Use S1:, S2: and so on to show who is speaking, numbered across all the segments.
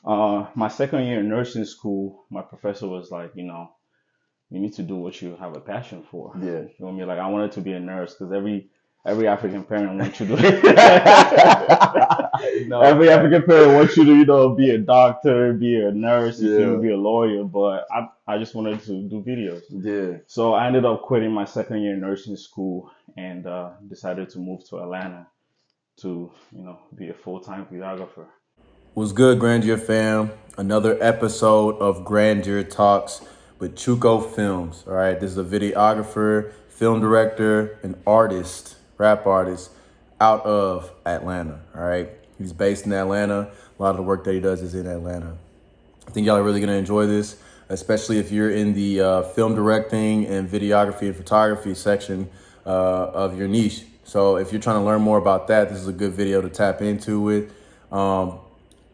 S1: My second year in nursing school, my professor was like, you need to do what you have a passion for.
S2: Yeah.
S1: You feel me? Like I wanted to be a nurse because every African parent wants you to
S2: No,
S1: every
S2: right.
S1: African parent wants you to, be a doctor, be a nurse, you feel
S2: Yeah.
S1: me, be a lawyer. But I just wanted to do videos.
S2: Yeah.
S1: So I ended up quitting my second year in nursing school and decided to move to Atlanta to, be a full-time videographer.
S3: What's good, Grandeur fam? Another episode of Grandeur Talks with Chuko Films. All right, this is a videographer, film director, and artist, rap artist out of Atlanta. All right, he's based in Atlanta. A lot of the work that he does is in Atlanta. I think y'all are really gonna enjoy this, especially if you're in the film directing and videography and photography section of your niche. So if you're trying to learn more about that, this is a good video to tap into it.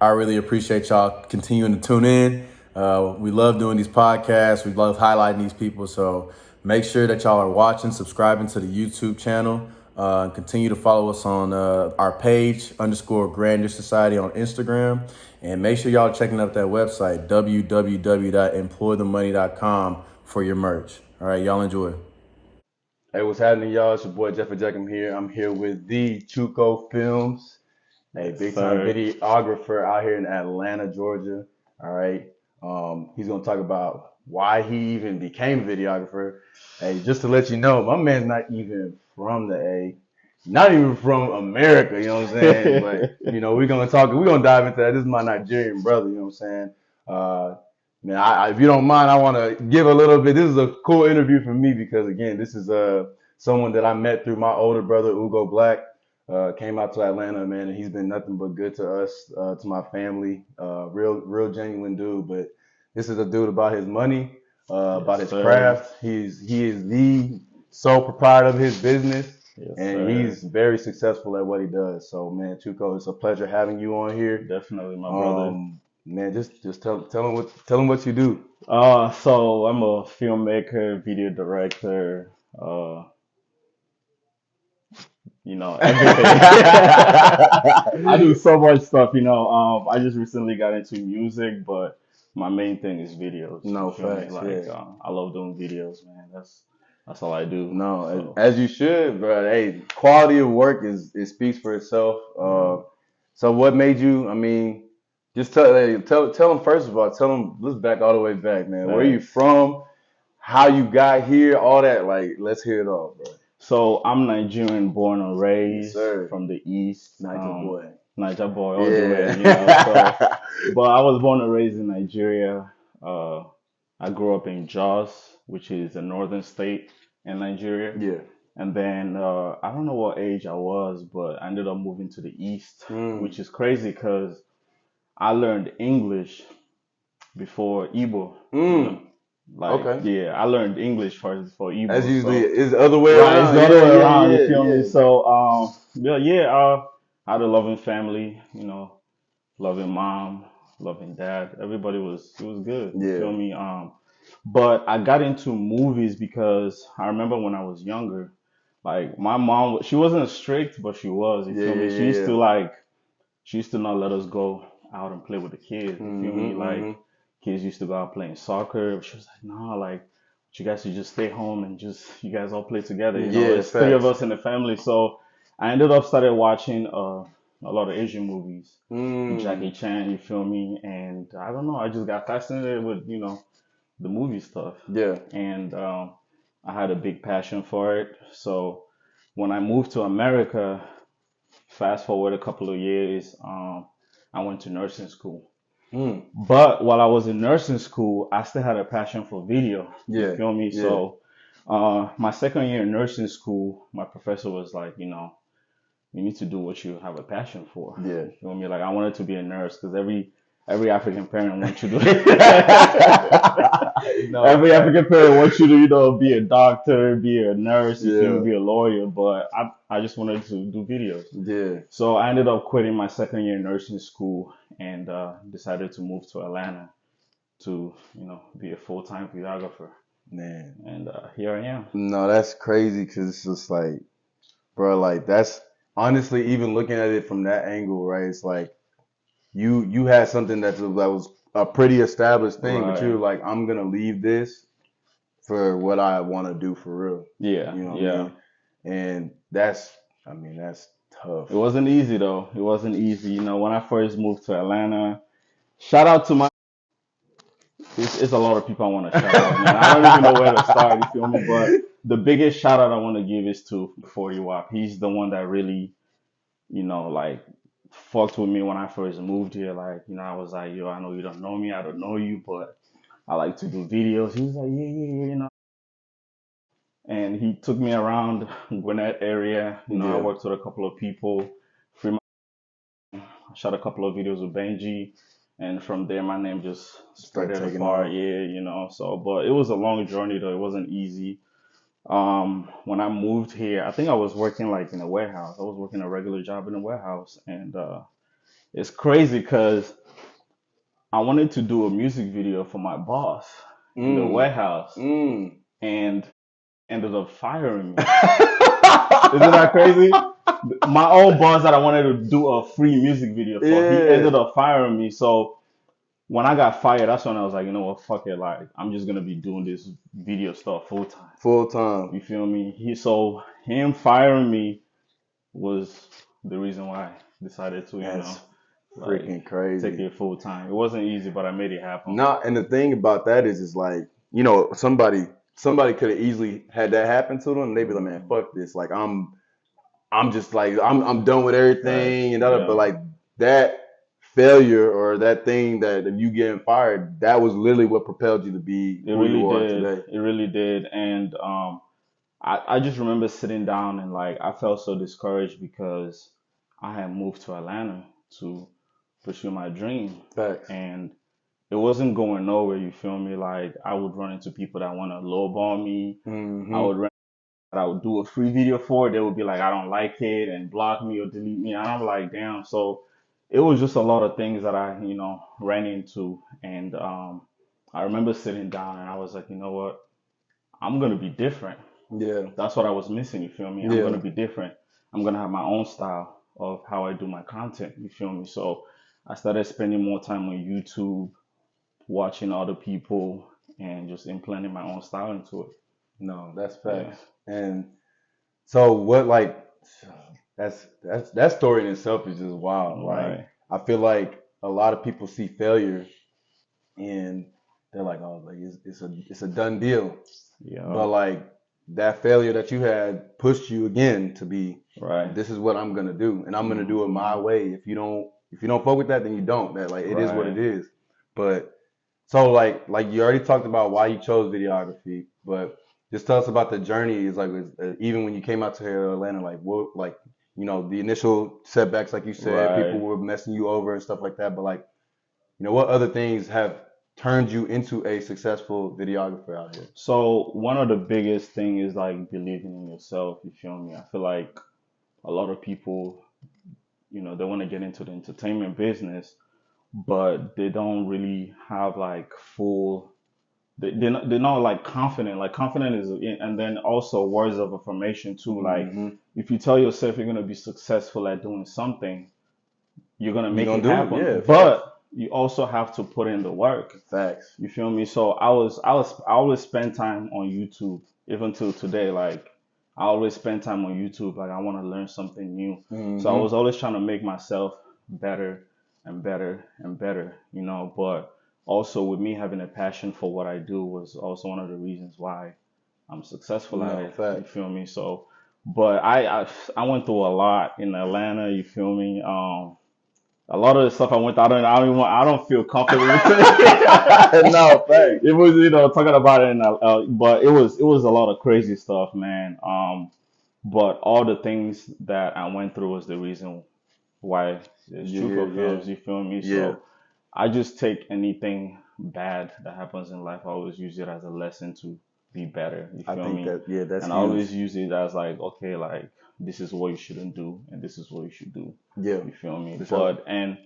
S3: I really appreciate y'all continuing to tune in. We love doing these podcasts. We love highlighting these people. So make sure that y'all are watching, subscribing to the YouTube channel. Continue to follow us on our page, _Grandeur Society on Instagram. And make sure y'all checking out that website, www.employthemoney.com for your merch. All right, y'all enjoy.
S2: Hey, what's happening, y'all? It's your boy Jeffrey Jackham here. I'm here with the Chuko Films, a big time
S1: Sir.
S2: videographer out here in Atlanta, Georgia. All right. He's gonna talk about why he even became a videographer. Hey, just to let you know, my man's not even from the A, not even from America. You know what I'm saying? But we're gonna dive into that. This is my Nigerian brother. You know what I'm saying? Uh, Man, if you don't mind, I want to give a little bit. This is a cool interview for me because, again, this is someone that I met through my older brother, Ugo Black. Came out to Atlanta, man, and he's been nothing but good to us, to my family. Real genuine dude. But this is a dude about his money, about
S1: Yes,
S2: his
S1: sir.
S2: craft. He is the sole proprietor of his business,
S1: Yes,
S2: and
S1: sir.
S2: he's very successful at what he does. So, man, Chuko, it's a pleasure having you on here.
S1: Definitely, my brother.
S2: Man, just tell him what you do.
S1: So I'm a filmmaker, video director, everything. I do so much stuff, I just recently got into music, but my main thing is videos. You
S2: No
S1: feel me?
S2: facts,
S1: Like,
S2: yeah.
S1: I love doing videos, man. That's all I do.
S2: No,
S1: So,
S2: as you should, bro. Hey, quality of work it speaks for itself. So what made you? I mean, just tell them first of all. Tell them. Let's back all the way back, man. Where you
S1: facts.
S2: from? How you got here? All that. Like, let's hear it all, bro.
S1: So I'm Nigerian, born and
S2: Yes,
S1: raised
S2: sir.
S1: from the East.
S2: Niger boy.
S1: Niger boy all the way, So,
S2: Yeah.
S1: but I was born and raised in Nigeria. I grew up in Jos, which is a northern state in Nigeria.
S2: Yeah.
S1: And then I don't know what age I was, but I ended up moving to the East,
S2: Mm.
S1: which is crazy because I learned English before Igbo.
S2: Mm.
S1: Like,
S2: Okay.
S1: yeah, I learned English first before
S2: As
S1: Igbo.
S2: usually
S1: So,
S2: is the other way
S1: right, it's
S2: around.
S1: the other
S2: Yeah,
S1: way
S2: yeah,
S1: around, you
S2: yeah,
S1: feel me?
S2: yeah.
S1: So, I had a loving family, loving mom, loving dad. It was good, you
S2: Yeah.
S1: feel me? But I got into movies because I remember when I was younger, like my mom, she wasn't strict, but she was, you
S2: Yeah,
S1: feel
S2: yeah,
S1: me?
S2: yeah, yeah.
S1: She used to not let us go out and play with the kids, you feel me?
S2: Mm-hmm,
S1: Like
S2: mm-hmm.
S1: kids used to go out playing soccer. She was like, no, like you guys should just stay home and just you guys all play together.
S2: Yeah,
S1: It's three of
S2: facts.
S1: us in the family. So I ended up started watching a lot of Asian movies, Jackie
S2: Mm.
S1: Chan, you feel me? And I don't know, I just got fascinated with, the movie stuff.
S2: Yeah.
S1: And I had a big passion for it. So when I moved to America, fast forward a couple of years, I went to nursing school.
S2: Mm.
S1: But while I was in nursing school, I still had a passion for video. You
S2: Yeah.
S1: feel me?
S2: Yeah.
S1: So my second year in nursing school, my professor was like, you need to do what you have a passion for.
S2: Yeah.
S1: You feel me? Like I wanted to be a nurse because every African parent wants you to
S2: No,
S1: every
S2: right.
S1: African parent wants you to, be a doctor, be a nurse, you feel
S2: Yeah.
S1: me, be a lawyer. But I just wanted to do videos.
S2: Yeah.
S1: So I ended up quitting my second year in nursing school and decided to move to Atlanta to, be a full-time videographer.
S2: Man.
S1: And here I am.
S2: No, that's crazy because it's just like, bro, like that's honestly even looking at it from that angle, right? It's like you had something that was a pretty established thing, but you were
S1: Right.
S2: like, I'm gonna leave this for what I want to do for real.
S1: Yeah.
S2: You know what I
S1: Yeah.
S2: mean? And that's tough.
S1: It wasn't easy though. It wasn't easy. You know, when I first moved to Atlanta, shout out to my. It's a lot of people I want to shout out, man. I don't even know where to start. You feel me? But the biggest shout out I want to give is to 40 Wap. He's the one that really, like fucked with me when I first moved here. Like, I was like, yo, I know you don't know me, I don't know you, but I like to do videos. He was like, yeah, yeah, yeah, And he took me around Gwinnett area. I
S2: Yeah.
S1: worked with a couple of people. Free I shot a couple of videos with Benji, and from there my name just spread
S2: Start
S1: it
S2: taking
S1: apart.
S2: off.
S1: Yeah, So, but it was a long journey though. It wasn't easy. When I moved here, I think I was working like in a warehouse. I was working a regular job in a warehouse, and it's crazy because I wanted to do a music video for my boss in the
S2: Mm.
S1: warehouse,
S2: Mm.
S1: and ended up firing me. Isn't that crazy? My own boss that I wanted to do a free music video for, he
S2: Yeah.
S1: ended up firing me. So when I got fired, that's when I was like, you know what, fuck it, like I'm just gonna be doing this video stuff full time.
S2: Full time.
S1: You feel me? So him firing me was the reason why I decided to,
S2: That's
S1: like
S2: freaking
S1: take
S2: crazy.
S1: it full time. It wasn't easy, but I made it happen.
S2: Not, and the thing about that is like, somebody could have easily had that happen to them, and they'd be like, man,
S1: Mhm.
S2: fuck this. Like I'm just like I'm done with
S1: Facts.
S2: everything and that, but
S1: Yeah.
S2: like that failure or that thing that of you getting fired, that was literally what propelled you to be
S1: It
S2: who
S1: really
S2: you are
S1: did.
S2: today.
S1: It really did. And I just remember sitting down and like I felt so discouraged because I had moved to Atlanta to pursue my dream.
S2: Facts.
S1: And it wasn't going nowhere, you feel me? Like I would run into people that want to lowball me. I
S2: Mm-hmm.
S1: would run I would do a free video for it. They would be like, I don't like it and block me or delete me. And I'm like, damn. So it was just a lot of things that I, ran into. And I remember sitting down and I was like, you know what? I'm gonna be different.
S2: Yeah.
S1: That's what I was missing, you feel me? I'm
S2: Yeah.
S1: gonna be different. I'm gonna have my own style of how I do my content, you feel me? So I started spending more time on YouTube, watching other people and just implementing my own style into it.
S2: No, that's
S1: Yeah.
S2: facts. And so what like that's that story in itself is just wild. Like
S1: Right.
S2: I feel like a lot of people see failure and they're like, oh, like it's a done deal.
S1: Yeah.
S2: But like that failure that you had pushed you again to be,
S1: Right.
S2: this is what I'm gonna do, and I'm gonna do it my
S1: Hmm.
S2: way. If you don't fuck with that, then you don't. That like it is what it
S1: Right.
S2: is. But so like you already talked about why you chose videography, but just tell us about the journey. Is like even when you came out to here to Atlanta, like what like the initial setbacks, like you said, people
S1: Right.
S2: were messing you over and stuff like that. But like what other things have turned you into a successful videographer out here?
S1: So one of the biggest thing is like believing in yourself, you feel me? I feel like a lot of people, they want to get into the entertainment business, but they don't really have like full they're not like confident. Like confident is, and then also words of affirmation too. Like
S2: Hmm.
S1: if you tell yourself you're gonna be successful at doing something, you're gonna
S2: You
S1: make
S2: gonna
S1: it
S2: do it?
S1: happen.
S2: Yeah, facts.
S1: But you also have to put in the work.
S2: Facts.
S1: You feel me? So I always spend time on YouTube, even till today. Like I always spend time on YouTube. Like I want to learn something new. So I
S2: Hmm.
S1: was always trying to make myself better and better and better, But also with me having a passion for what I do was also one of the reasons why I'm successful at
S2: No,
S1: it. You
S2: facts.
S1: feel me? So, but I went through a lot in Atlanta. You feel me? A lot of the stuff I went through, I don't feel comfortable with it.
S2: No, facts.
S1: It was, talking about it but it was a lot of crazy stuff, man. But all the things that I went through was the reason why there's
S2: You're here,
S1: Chuko
S2: yeah.
S1: Films, you feel me?
S2: Yeah.
S1: So I just take anything bad that happens in life, I always use it as a lesson to be better, you
S2: I
S1: feel
S2: think
S1: me?
S2: that, yeah, that's
S1: And I
S2: huge.
S1: always use it as like, okay, like this is what you shouldn't do and this is what you should do.
S2: Yeah,
S1: You feel me?
S2: for sure.
S1: And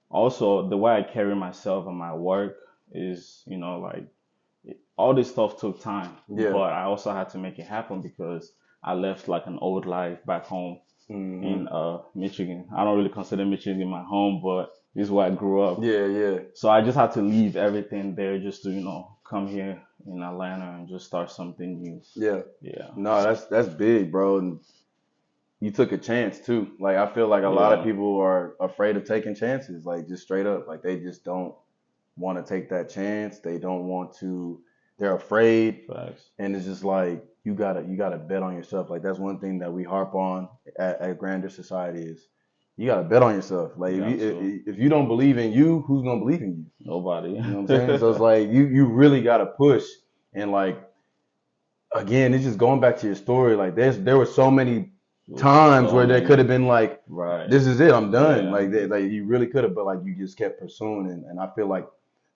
S1: also the way I carry myself and my work is, like all this stuff took time,
S2: Yeah.
S1: but I also had to make it happen because I left like an old life back home
S2: Hmm.
S1: in Michigan. I don't really consider Michigan my home, but This is where I grew up.
S2: Yeah.
S1: So I just had to leave everything there just to, come here in Atlanta and just start something new.
S2: Yeah.
S1: Yeah.
S2: No, that's big, bro. And you took a chance too. Like I feel like a lot of people are afraid of taking chances, like just straight up. Like they just don't want to take that chance. They don't want to. They're afraid.
S1: Facts.
S2: And it's just like you gotta bet on yourself. Like that's one thing that we harp on at Grandeur Society is you gotta bet on yourself. Like if you don't believe in you, who's gonna believe in you?
S1: Nobody.
S2: You know what I'm saying? So it's like you really gotta push. And like again, it's just going back to your story. Like there were so many times where they could have been like, this is it, I'm done. Yeah. Like you really could have, but like you just kept pursuing. And I feel like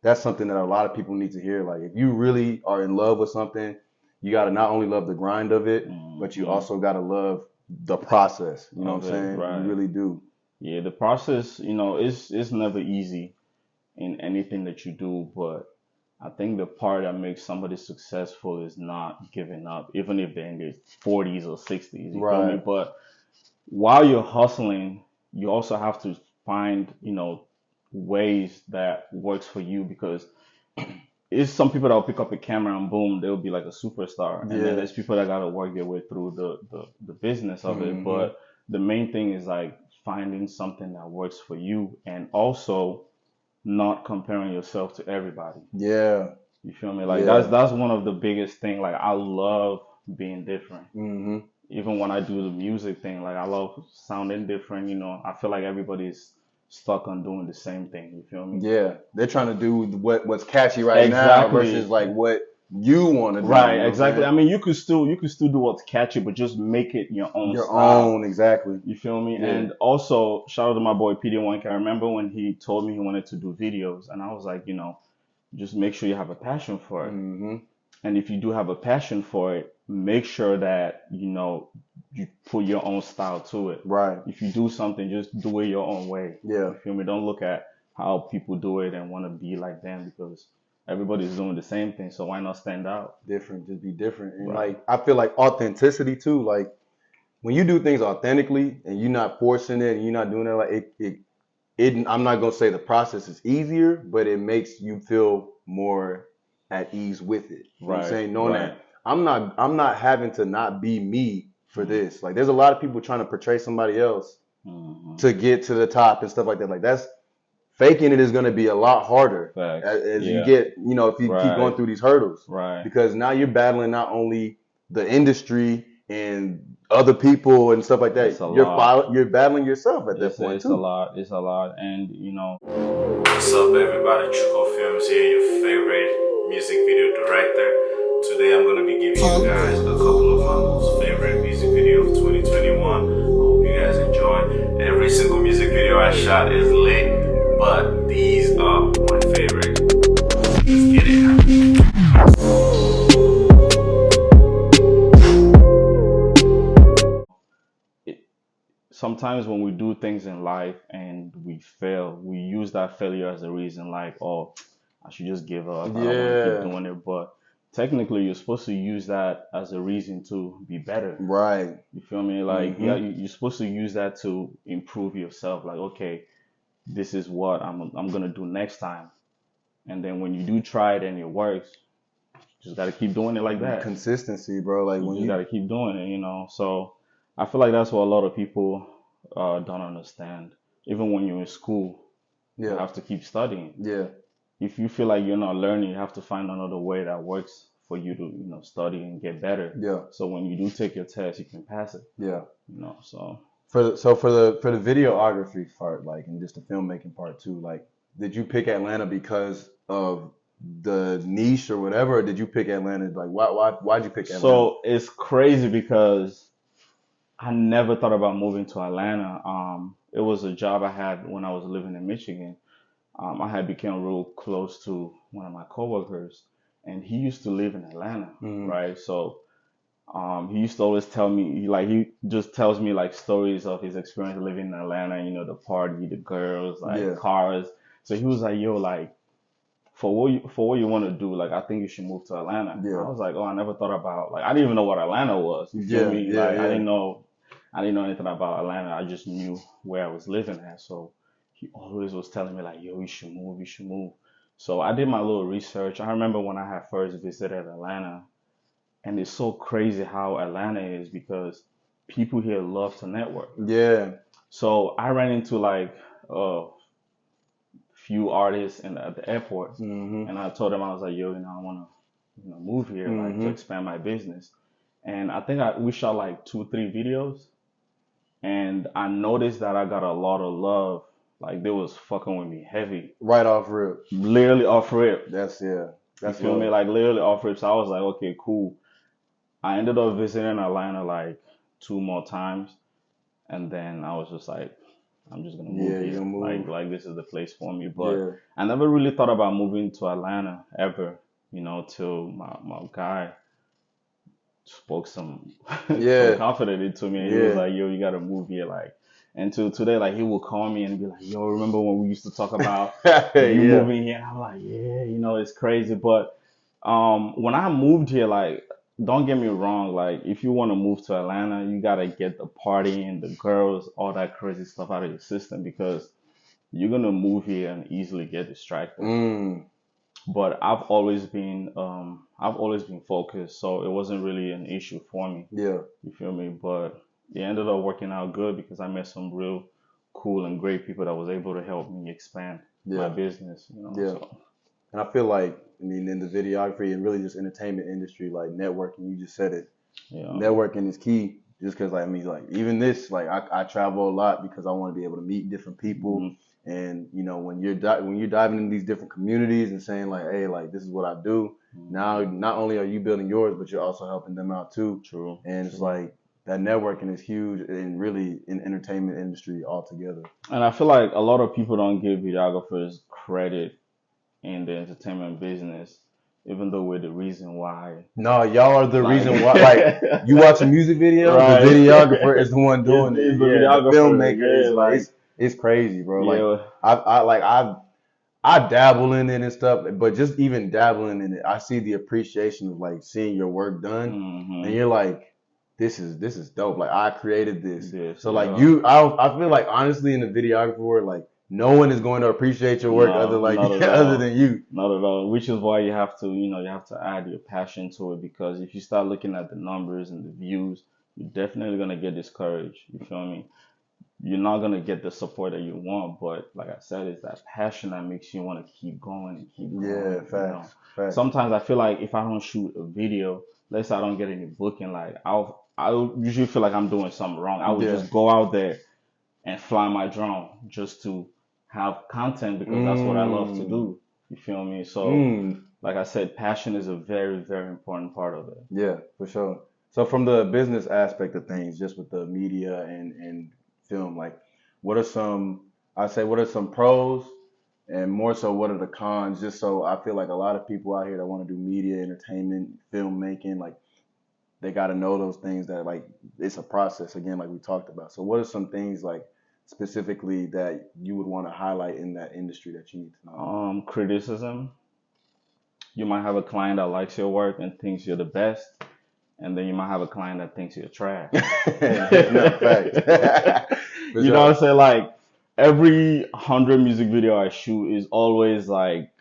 S2: that's something that a lot of people need to hear. Like if you really are in love with something, you got to not only love the grind of it, but you also got to love the process. You know what I'm saying? Right. You really do.
S1: Yeah, the process, it's never easy in anything that you do, but I think the part that makes somebody successful is not giving up, even if they're in their 40s or 60s. You feel me? But while you're hustling, you also have to find, ways that works for you, because it's some people that will pick up a camera and boom, they'll be like a superstar. And then there's people that got to work their way through the business of it. But the main thing is like finding something that works for you, and also not comparing yourself to everybody.
S2: Yeah.
S1: You feel me? Like that's one of the biggest thing. Like I love being different. Even when I do the music thing, like I love sounding different. I feel like everybody's stuck on doing the same thing. You feel me?
S2: Yeah, they're trying to do what's catchy right now versus like what you want to do.
S1: Right, exactly. I mean, you could still do what's catchy, but just make it your own style.
S2: Exactly.
S1: You feel me? Yeah. And also, shout out to my boy PD1K. I remember when he told me he wanted to do videos, and I was like, just make sure you have a passion for it. And if you do have a passion for it, make sure that, you put your own style to it.
S2: Right.
S1: If you do something, just do it your own way.
S2: Yeah.
S1: You feel me? Don't look at how people do it and want to be like them, because everybody's doing the same thing. So why not stand out?
S2: Different, just be different. And like, I feel like authenticity too. Like when you do things authentically and you're not forcing it and you're not doing it, like I'm not going to say the process is easier, but it makes you feel more at ease with it. You know what I'm saying? Knowing that I'm not having to not be me for this. Like there's a lot of people trying to portray somebody else to get to the top and stuff like that. Like that's faking it is going to be a lot harder as you get, if you keep going through these hurdles.
S1: Right.
S2: Because now you're battling not only the industry and other people and stuff like that. You're battling yourself at that point
S1: too. It's a lot. And,
S3: What's up, everybody? Chuko Films here, your favorite music video director. Today I'm going to be giving you guys a couple of my most favorite music video of 2021. I hope you guys enjoy. Every single music video I shot is lit, but these are my favorite. Let's get it.
S1: Sometimes when we do things in life and we fail, we use that failure as a reason, like, oh, I should just give up. I don't want to keep doing it. But technically, you're supposed to use that as a reason to be better.
S2: Right.
S1: You feel me? Like, you're supposed to use that to improve yourself. Like, okay, this is what I'm gonna do next time. And then when you do try it and it works, you just gotta keep doing it like that.
S2: Consistency, bro. Like
S1: you gotta keep doing it, So I feel like that's what a lot of people don't understand. Even when you're in school, you have to keep studying.
S2: Yeah.
S1: If you feel like you're not learning, you have to find another way that works for you to, study and get better.
S2: Yeah.
S1: So when you do take your test, you can pass it.
S2: Yeah.
S1: So
S2: for the videography part, like, and just the filmmaking part too, like, did you pick Atlanta because of the niche or whatever, or did you pick Atlanta? Like, why'd you pick Atlanta?
S1: So it's crazy because I never thought about moving to Atlanta. It was a job I had when I was living in Michigan. I had become real close to one of my coworkers, and he used to live in Atlanta, right? So he used to always tell me, he just tells me like stories of his experience living in Atlanta, the party, the girls, cars. So he was like, yo, like, for what you want to do, like, I think you should move to Atlanta. Yeah. I was like, oh, I never thought about, like, I didn't even know what Atlanta was. You feel me? I didn't know anything about Atlanta. I just knew where I was living at. So he always was telling me like, yo, you should move, you should move. So I did my little research. I remember when I had first visited Atlanta, and it's so crazy how Atlanta is because people here love to network.
S2: Yeah.
S1: So I ran into like a few artists at the airport, and I told them I was like, yo, I want to, move here like to expand my business. And I think we shot like 2, 3 videos, and I noticed that I got a lot of love. Like they was fucking with me heavy,
S2: Right off rip.
S1: literally off rip.
S2: That's
S1: You
S2: That's
S1: feel me?
S2: love.
S1: Like literally off rip. So I was like, okay, cool. I ended up visiting Atlanta like 2 more times, and then I was just like, I'm just gonna move
S2: Yeah, you
S1: here.
S2: gonna move.
S1: Like this is the place for me. But
S2: Yeah.
S1: I never really thought about moving to Atlanta ever, till my guy spoke some
S2: Yeah.
S1: confident into me. And he was
S2: Yeah.
S1: like, yo, you gotta move here. Like, and till today, like he will call me and be like, yo, remember when we used to talk about you
S2: Yeah.
S1: moving here? And I'm like, yeah, it's crazy. But when I moved here, like, don't get me wrong, like if you want to move to Atlanta, you gotta get the party and the girls, all that crazy stuff out of your system because you're gonna move here and easily get distracted.
S2: Mm.
S1: But I've always been focused, so it wasn't really an issue for me.
S2: Yeah.
S1: You feel me? But it ended up working out good because I met some real cool and great people that was able to help me expand my
S2: Yeah.
S1: business.
S2: Yeah.
S1: So
S2: And I feel like, in the videography and really just entertainment industry, like networking, you just said it.
S1: yeah,
S2: Networking is key. Just because, like even this, like I travel a lot because I want to be able to meet different people.
S1: Mhm.
S2: And when you're diving in these different communities and saying like, hey, like this is what I do. Now, not only are you building yours, but you're also helping them out too.
S1: True.
S2: And it's like that networking is huge and really in entertainment industry altogether.
S1: And I feel like a lot of people don't give videographers credit in the entertainment business, even though we're the reason why.
S2: No, y'all are the
S1: Like-
S2: reason why. Like you watch a music video,
S1: Right.
S2: the videographer is the one doing
S1: It's
S2: it.
S1: the
S2: Yeah,
S1: videographer,
S2: the filmmaker
S1: yeah,
S2: is like it's crazy, bro.
S1: Yeah.
S2: Like I dabble in it and stuff, but just even dabbling in it, I see the appreciation of like seeing your work done,
S1: Mhm.
S2: and you're like, this is dope. Like I created this. So like
S1: yeah.
S2: I feel like honestly in the videographer world, like no one is going to appreciate your work
S1: No, not at
S2: other
S1: all.
S2: than you.
S1: Not at all. Which is why you have to add your passion to it because if you start looking at the numbers and the views, you're definitely gonna get discouraged. You feel me? You're not gonna get the support that you want, but like I said, it's that passion that makes you want to keep going and keep going.
S2: Yeah, facts. Facts.
S1: Sometimes I feel like if I don't shoot a video, let's say I don't get any booking, like I'll usually feel like I'm doing something wrong. I would just go out there and fly my drone just to have content because that's what I love to do. You feel me? So, like I said, passion is a very, very important part of it.
S2: Yeah, for sure. So from the business aspect of things, just with the media and film, like what are some pros and more so what are the cons? Just so I feel like a lot of people out here that want to do media, entertainment, filmmaking, like they got to know those things that like it's a process again, like we talked about. So what are some things like specifically that you would want to highlight in that industry that you need to know?
S1: Criticism. You might have a client that likes your work and thinks you're the best, and then you might have a client that thinks you're trash.
S2: No, facts.
S1: You know what I'm saying? Like every 100 music video I shoot is always like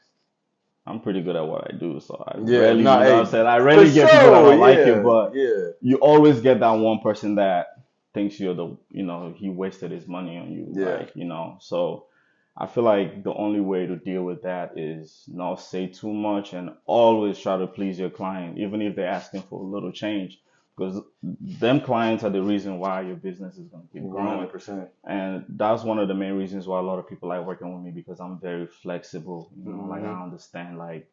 S1: I'm pretty good at what I do, so I rarely, you know what I'm saying? I rarely get people that don't like it, but you always get that one person that thinks you're he wasted his money on you, like, so I feel like the only way to deal with that is not say too much and always try to please your client, even if they're asking for a little change, because them clients are the reason why your business is going to keep growing.
S2: 100%.
S1: And that's one of the main reasons why a lot of people like working with me because I'm very flexible. Like I understand like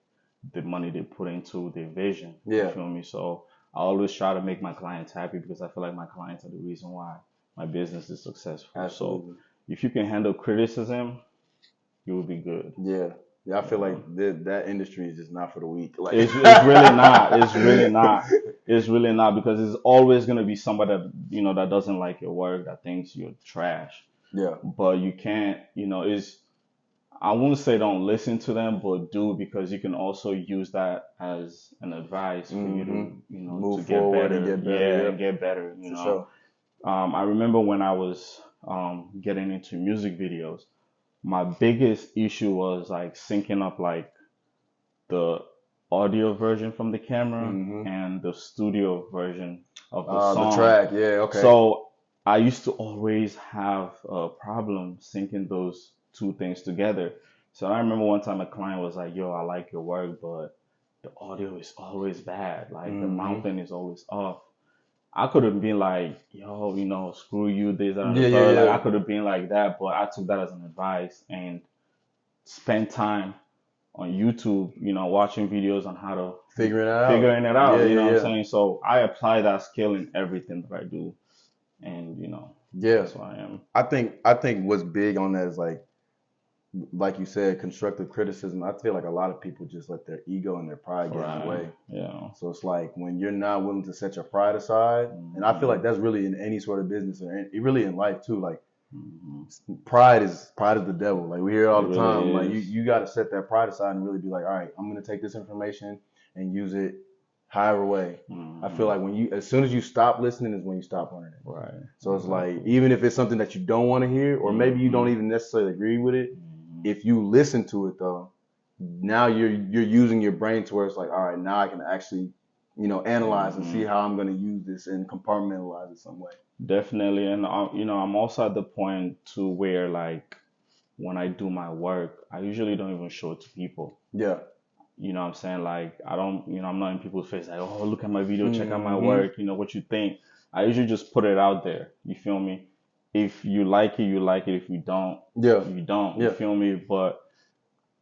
S1: the money they put into their vision.
S2: Yeah.
S1: You feel me? So I always try to make my clients happy because I feel like my clients are the reason why my business is successful.
S2: Absolutely.
S1: So if you can handle criticism, you will be good.
S2: Yeah. Yeah, I feel like that industry is just not for the weak. Like
S1: it's really not. It's really not. It's really not because it's always gonna be somebody that that doesn't like your work, that thinks you're trash.
S2: Yeah.
S1: But you can't. I won't say don't listen to them, but do because you can also use that as an advice for you to
S2: move
S1: to get
S2: forward
S1: better.
S2: and get better.
S1: Yeah,
S2: Yep.
S1: and get better.
S2: For sure.
S1: I remember when I was getting into music videos. my biggest issue was like syncing up like the audio version from the camera and the studio version of the
S2: The
S1: song.
S2: track, yeah, okay.
S1: So I used to always have a problem syncing those two things together. So I remember one time a client was like, "Yo, I like your work, but the audio is always bad. Like the mountain is always off." I could have been like, "Yo, screw you, this, that, and the third." Like I could have been like that, but I took that as an advice and spent time on YouTube, watching videos on how to
S2: Figuring it out.
S1: you know what I'm saying? So I apply that skill in everything that I do. And that's who I am.
S2: I think what's big on that is like you said, constructive criticism. I feel like a lot of people just let their ego and their pride get in the way.
S1: Yeah.
S2: So it's like when you're not willing to set your pride aside, and I feel like that's really in any sort of business or really in life too. Like pride is the devil. Like we hear it all the time. Like you got to set that pride aside and really be like, all right, I'm gonna take this information and use it however way. I feel like as soon as you stop listening is when you stop learning.
S1: Right.
S2: So it's like, even if it's something that you don't want to hear, or maybe you don't even necessarily agree with it, if you listen to it though, now you're using your brain to where it's like, all right, now I can actually, analyze and see how I'm going to use this and compartmentalize it some way.
S1: Definitely. And, I'm also at the point to where like when I do my work, I usually don't even show it to people.
S2: Yeah.
S1: You know what I'm saying? Like, I don't, I'm not in people's face like, oh, look at my video, check out my work, what you think. I usually just put it out there. You feel me? If you like it, you like it. If you don't, you don't. You feel me? But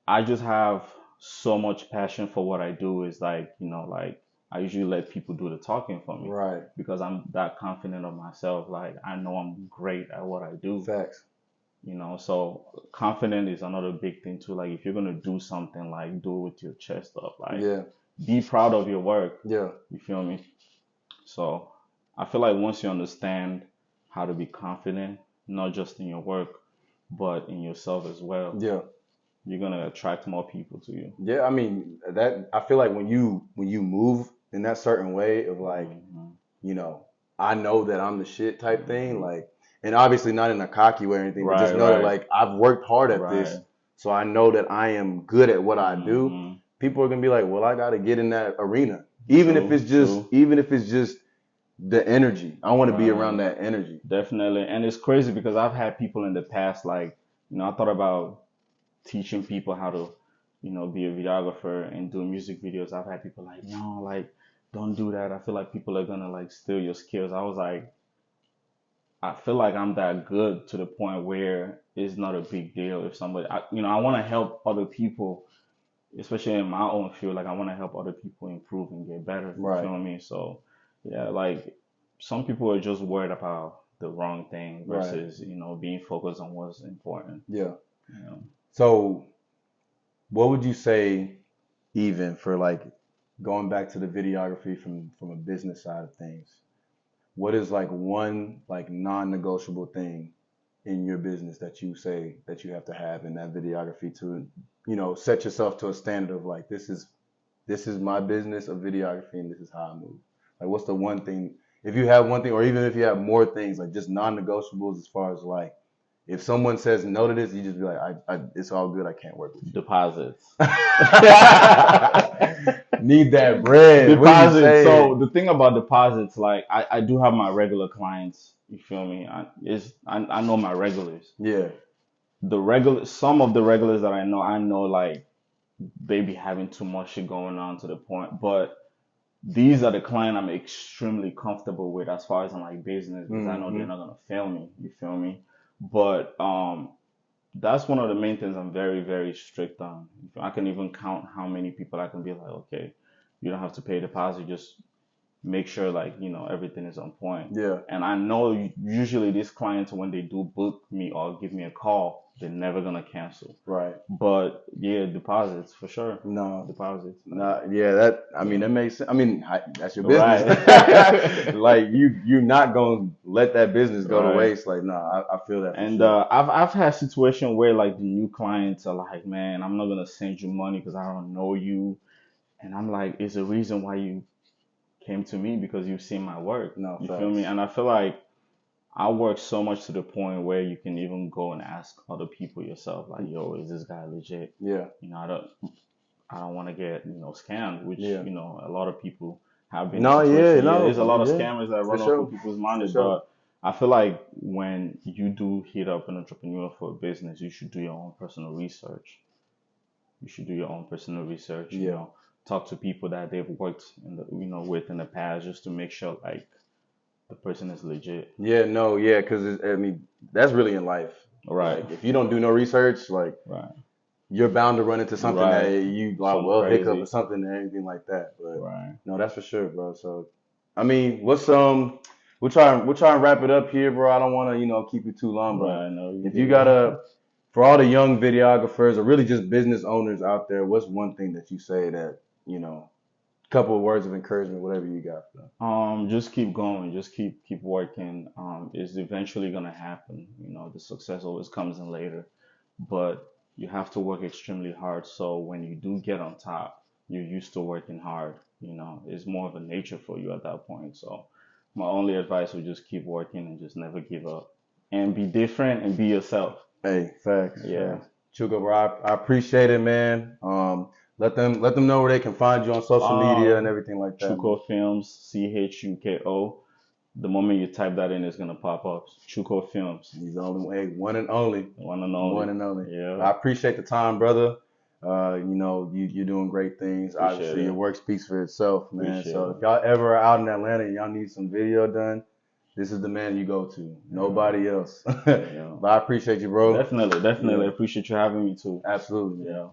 S1: I just have so much passion for what I do. Is like, like I usually let people do the talking for me.
S2: Right.
S1: Because I'm that confident of myself. Like, I know I'm great at what I do.
S2: Facts.
S1: So confident is another big thing too. Like if you're gonna do something, like do it with your chest up. Like be proud of your work.
S2: Yeah.
S1: You feel me? So I feel like once you understand how to be confident, not just in your work, but in yourself as well.
S2: Yeah.
S1: You're gonna attract more people to you.
S2: Yeah, I mean that I feel like when you move in that certain way of like, I know that I'm the shit type thing, like. And obviously not in a cocky way or anything, but just know that like I've worked hard at this, so I know that I am good at what I do. People are gonna be like, well, I gotta get in that arena, even if it's just the energy. I want to be around that energy.
S1: Definitely, and it's crazy because I've had people in the past, like I thought about teaching people how to, be a videographer and do music videos. I've had people like, no, like don't do that. I feel like people are gonna like steal your skills. I was like, I feel like I'm that good to the point where it's not a big deal if somebody, I want to help other people, especially in my own field. Like I want to help other people improve and get better. You feel me? So yeah, like some people are just worried about the wrong thing versus, being focused on what's important.
S2: Yeah. So what would you say, even for like going back to the videography from a business side of things? What is like one like non-negotiable thing in your business that you say that you have to have in that videography to, set yourself to a standard of like, this is my business of videography and this is how I move? Like, what's the one thing, if you have one thing, or even if you have more things, like just non-negotiables as far as like, if someone says no to this, you just be like, it's all good. I can't work with you.
S1: Deposits.
S2: Need that bread.
S1: Deposits. So the thing about deposits, like I do have my regular clients. You feel me? I know my regulars.
S2: Yeah.
S1: Some of the regulars that I know like they be having too much shit going on to the point, but these are the client I'm extremely comfortable with as far as in like business because I know they're not gonna fail me. You feel me? But that's one of the main things I'm very, very strict on. I can even count how many people I can be like, okay, you don't have to pay a deposit, just make sure like, everything is on point.
S2: Yeah.
S1: And I know usually these clients, when they do book me or give me a call, they're never gonna cancel.
S2: Right.
S1: But yeah, deposits for sure.
S2: No.
S1: Deposits.
S2: Yeah, that makes sense. I mean, that's your business. Right. Like you're not gonna let that business go to waste. Like, I feel that.
S1: And sure. I've had situations where like the new clients are like, man, I'm not gonna send you money because I don't know you. And I'm like, it's a reason why you came to me because you've seen my work.
S2: No,
S1: you
S2: facts.
S1: feel me? And I feel like I work so much to the point where you can even go and ask other people yourself, like, yo, is this guy legit?
S2: Yeah.
S1: You know, I don't want to get, scammed, which,
S2: Yeah.
S1: A lot of people have been
S2: No,
S1: in
S2: yeah,
S1: situation.
S2: no,
S1: There's a lot of
S2: yeah,
S1: scammers that
S2: for
S1: run off
S2: sure.
S1: with people's
S2: For
S1: money,
S2: sure.
S1: but I feel like when you do hit up an entrepreneur for a business, you should do your own personal research. You should do your own personal research,
S2: Yeah.
S1: talk to people that they've worked with in the past just to make sure like the person is legit.
S2: Yeah, no, yeah, because I mean that's really in life.
S1: Right.
S2: Like if you don't do no research, like
S1: Right.
S2: you're bound to run into something that
S1: Right.
S2: you like,
S1: Something
S2: well, hiccup
S1: crazy.
S2: or something or anything like that. But
S1: Right.
S2: no, that's for sure, bro. So, I mean, we'll try and wrap it up here, bro. I don't want to keep you too long, but
S1: Right. No,
S2: if you for all the young videographers or really just business owners out there, what's one thing that you say that couple of words of encouragement, whatever you got for them?
S1: Just keep going, just keep working. It's eventually gonna happen. The success always comes in later, but you have to work extremely hard. So when you do get on top, you're used to working hard. It's more of a nature for you at that point. So my only advice would just keep working and just never give up and be different and be yourself.
S2: Hey, facts.
S1: Yeah.
S2: Facts. Chuko, bro, I appreciate it, man. Let them know where they can find you on social media and everything like that.
S1: Chuko Films, CHUKO. The moment you type that in, it's gonna pop up. Chuko Films.
S2: He's the only way, one and only.
S1: One and only.
S2: One and only.
S1: Yeah.
S2: I appreciate the time, brother. You're doing great things.
S1: Appreciate
S2: Obviously,
S1: it.
S2: Your work speaks for itself, man.
S1: Appreciate
S2: So
S1: it.
S2: if y'all ever are out in Atlanta and y'all need some video done, this is the man you go to. Nobody else.
S1: Yeah.
S2: But I appreciate you, bro.
S1: Definitely.
S2: Yeah.
S1: I appreciate you having me too.
S2: Absolutely.
S1: Yeah.